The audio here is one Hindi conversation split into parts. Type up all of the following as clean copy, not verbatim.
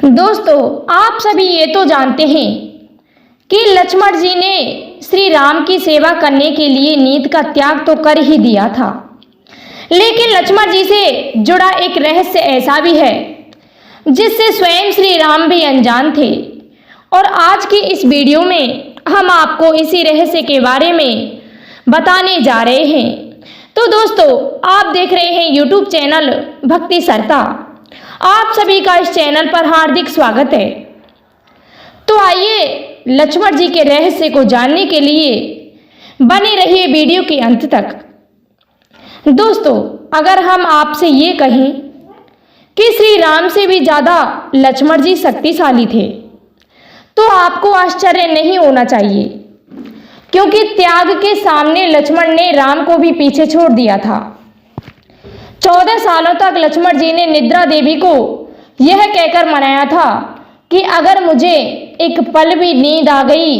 दोस्तों, आप सभी ये तो जानते हैं कि लक्ष्मण जी ने श्री राम की सेवा करने के लिए नींद का त्याग तो कर ही दिया था, लेकिन लक्ष्मण जी से जुड़ा एक रहस्य ऐसा भी है जिससे स्वयं श्री राम भी अनजान थे। और आज की इस वीडियो में हम आपको इसी रहस्य के बारे में बताने जा रहे हैं। तो दोस्तों, आप देख रहे हैं यूट्यूब चैनल भक्ति सरता। आप सभी का इस चैनल पर हार्दिक स्वागत है। तो आइए लक्ष्मण जी के रहस्य को जानने के लिए बने रहिए वीडियो के अंत तक। दोस्तों, अगर हम आपसे ये कहें कि श्री राम से भी ज़्यादा लक्ष्मण जी शक्तिशाली थे तो आपको आश्चर्य नहीं होना चाहिए, क्योंकि त्याग के सामने लक्ष्मण ने राम को भी पीछे छोड़ दिया था। 14 सालों तक लक्ष्मण जी ने निद्रा देवी को यह कहकर मनाया था कि अगर मुझे एक पल भी नींद आ गई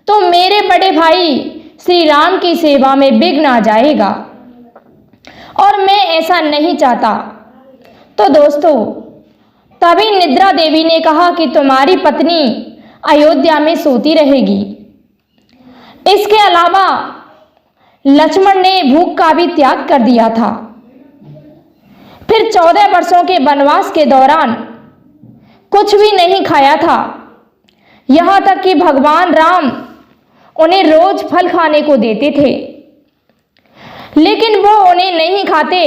तो मेरे बड़े भाई श्री राम की सेवा में विघ्न आ जाएगा, और मैं ऐसा नहीं चाहता। तो दोस्तों, तभी निद्रा देवी ने कहा कि तुम्हारी पत्नी अयोध्या में सोती रहेगी। इसके अलावा लक्ष्मण ने भूख का भी त्याग कर दिया था। फिर 14 वर्षों के वनवास के दौरान कुछ भी नहीं खाया था, यहाँ तक कि भगवान राम उन्हें रोज फल खाने को देते थे, लेकिन वो उन्हें नहीं खाते।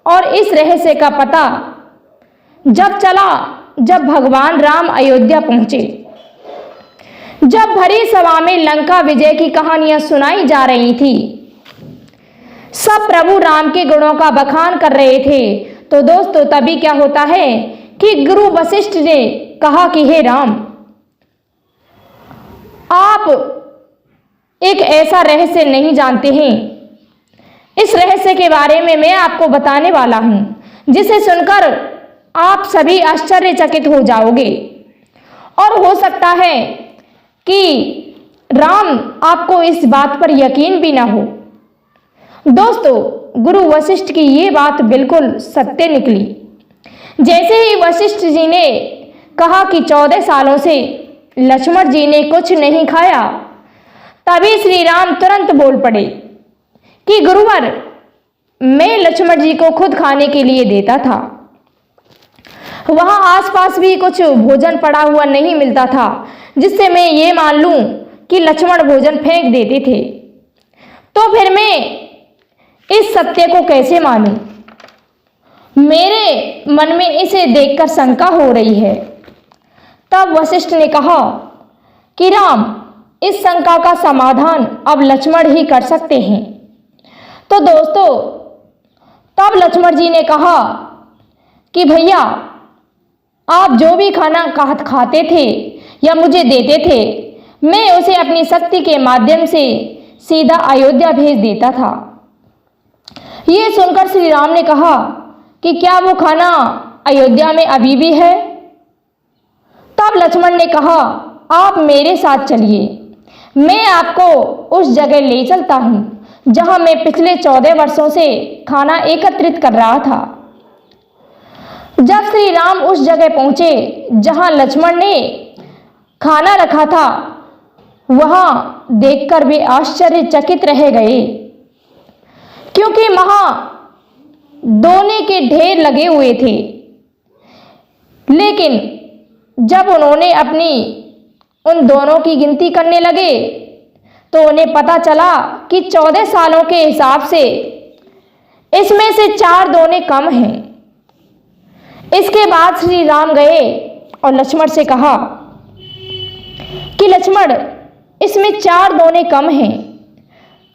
और इस रहस्य का पता जब चला जब भगवान राम अयोध्या पहुंचे। जब भरी सभा में लंका विजय की कहानियां सुनाई जा रही थी, सब प्रभु राम के गुणों का बखान कर रहे थे। तो दोस्तों, तभी क्या होता है कि गुरु वशिष्ठ ने कहा कि हे राम, आप एक ऐसा रहस्य नहीं जानते हैं। इस रहस्य के बारे में मैं आपको बताने वाला हूं, जिसे सुनकर आप सभी आश्चर्यचकित हो जाओगे, और हो सकता है कि राम आपको इस बात पर यकीन भी ना हो। दोस्तों, गुरु वशिष्ठ की ये बात बिल्कुल सत्य निकली। जैसे ही वशिष्ठ जी ने कहा कि 14 सालों से लक्ष्मण जी ने कुछ नहीं खाया, तभी श्री राम तुरंत बोल पड़े कि गुरुवर, मैं लक्ष्मण जी को खुद खाने के लिए देता था। वहां आसपास भी कुछ भोजन पड़ा हुआ नहीं मिलता था जिससे मैं ये मान लूं कि लक्ष्मण भोजन फेंक देते थे। तो फिर मैं इस सत्य को कैसे मानूं? मेरे मन में इसे देखकर शंका हो रही है। तब वशिष्ठ ने कहा कि राम, इस शंका का समाधान अब लक्ष्मण ही कर सकते हैं। तो दोस्तों, तब लक्ष्मण जी ने कहा कि भैया, आप जो भी खाना खाते थे या मुझे देते थे, मैं उसे अपनी शक्ति के माध्यम से सीधा अयोध्या भेज देता था। ये सुनकर श्री राम ने कहा कि क्या वो खाना अयोध्या में अभी भी है? तब लक्ष्मण ने कहा, आप मेरे साथ चलिए, मैं आपको उस जगह ले चलता हूं जहां मैं पिछले 14 वर्षों से खाना एकत्रित कर रहा था। जब श्री राम उस जगह पहुंचे जहां लक्ष्मण ने खाना रखा था, वहां देखकर वे आश्चर्यचकित रह गए, क्योंकि वहां दोने के ढेर लगे हुए थे। लेकिन जब उन्होंने अपनी उन दोनों की गिनती करने लगे तो उन्हें पता चला कि 14 सालों के हिसाब से इसमें से 4 दोने कम हैं। इसके बाद श्री राम गए और लक्ष्मण से कहा कि लक्ष्मण, इसमें 4 दोने कम हैं।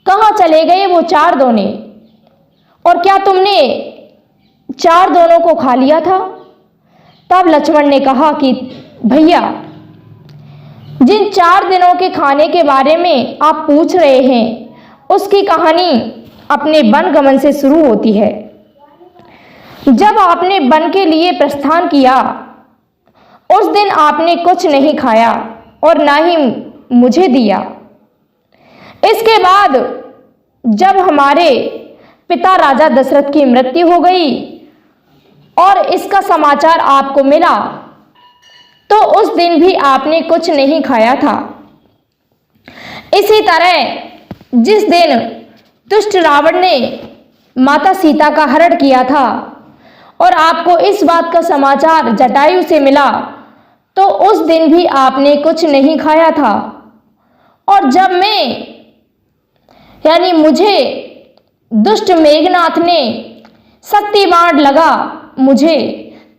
कहाँ चले गए वो 4 दोने? और क्या तुमने 4 दोनों को खा लिया था? तब लक्ष्मण ने कहा कि भैया, जिन 4 दिनों के खाने के बारे में आप पूछ रहे हैं, उसकी कहानी अपने वन गमन से शुरू होती है। जब आपने वन के लिए प्रस्थान किया, उस दिन आपने कुछ नहीं खाया और ना ही मुझे दिया। इसके बाद जब हमारे पिता राजा दशरथ की मृत्यु हो गई और इसका समाचार आपको मिला, तो उस दिन भी आपने कुछ नहीं खाया था। इसी तरह जिस दिन दुष्ट रावण ने माता सीता का हरण किया था और आपको इस बात का समाचार जटायु से मिला, तो उस दिन भी आपने कुछ नहीं खाया था। और जब मैं यानी मुझे दुष्ट मेघनाथ ने शक्ति बाण लगा मुझे,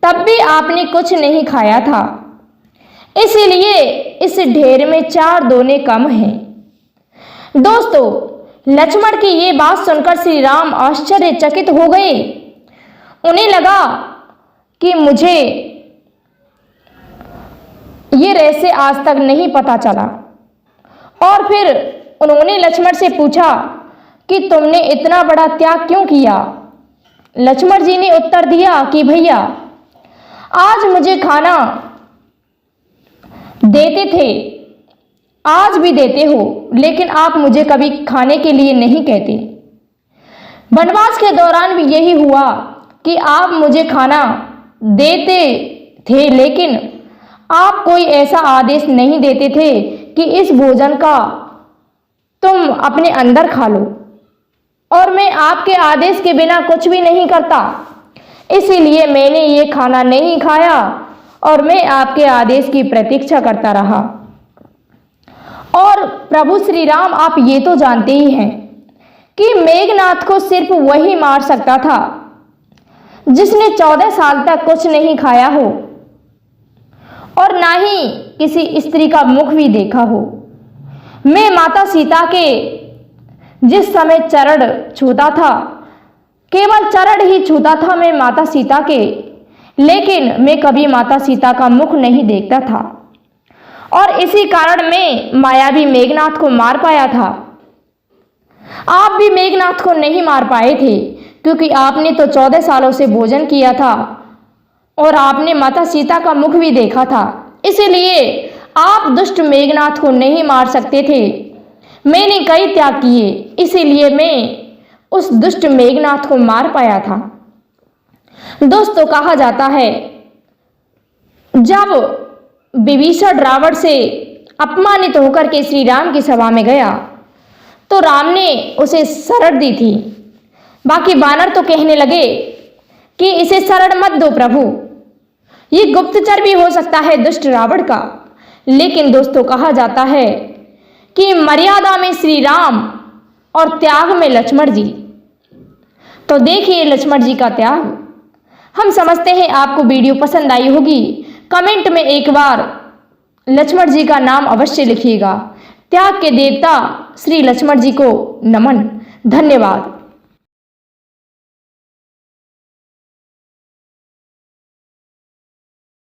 तब भी आपने कुछ नहीं खाया था। इसीलिए इस ढेर में 4 दोने कम हैं। दोस्तों, लक्ष्मण की ये बात सुनकर श्री राम आश्चर्यचकित हो गए। उन्हें लगा कि मुझे ये रहस्य आज तक नहीं पता चला। और फिर उन्होंने लक्ष्मण से पूछा कि तुमने इतना बड़ा त्याग क्यों किया। लक्ष्मण जी ने उत्तर दिया कि भैया, आज मुझे खाना देते थे, आज भी देते हो, लेकिन आप मुझे कभी खाने के लिए नहीं कहते। वनवास के दौरान भी यही हुआ कि आप मुझे खाना देते थे, लेकिन आप कोई ऐसा आदेश नहीं देते थे कि इस भोजन का तुम अपने अंदर खा लो, और मैं आपके आदेश के बिना कुछ भी नहीं करता। इसीलिए मैंने ये खाना नहीं खाया और मैं आपके आदेश की प्रतीक्षा करता रहा। और प्रभु श्री राम, आप ये तो जानते ही हैं कि मेघनाथ को सिर्फ वही मार सकता था जिसने 14 साल तक कुछ नहीं खाया हो और ना ही किसी स्त्री का मुख भी देखा हो। मैं माता सीता के जिस समय चरण छूता था, केवल चरण ही छूता था मैं माता सीता के, लेकिन मैं कभी माता सीता का मुख नहीं देखता था। और इसी कारण मैं मायावी मेघनाथ को मार पाया था। आप भी मेघनाथ को नहीं मार पाए थे, क्योंकि आपने तो 14 सालों से भोजन किया था और आपने माता सीता का मुख भी देखा था। इसलिए आप दुष्ट मेघनाथ को नहीं मार सकते थे। मैंने कई त्याग किए, इसीलिए मैं उस दुष्ट मेघनाथ को मार पाया था। दोस्तों, कहा जाता है जब विभीषण रावण से अपमानित होकर के श्री राम की सभा में गया, तो राम ने उसे शरण दी थी। बाकी वानर तो कहने लगे कि इसे शरण मत दो प्रभु, ये गुप्तचर भी हो सकता है दुष्ट रावण का। लेकिन दोस्तों, कहा जाता है कि मर्यादा में श्री राम और त्याग में लक्ष्मण जी। तो देखिए लक्ष्मण जी का त्याग। हम समझते हैं आपको वीडियो पसंद आई होगी। कमेंट में एक बार लक्ष्मण जी का नाम अवश्य लिखिएगा। त्याग के देवता श्री लक्ष्मण जी को नमन। धन्यवाद।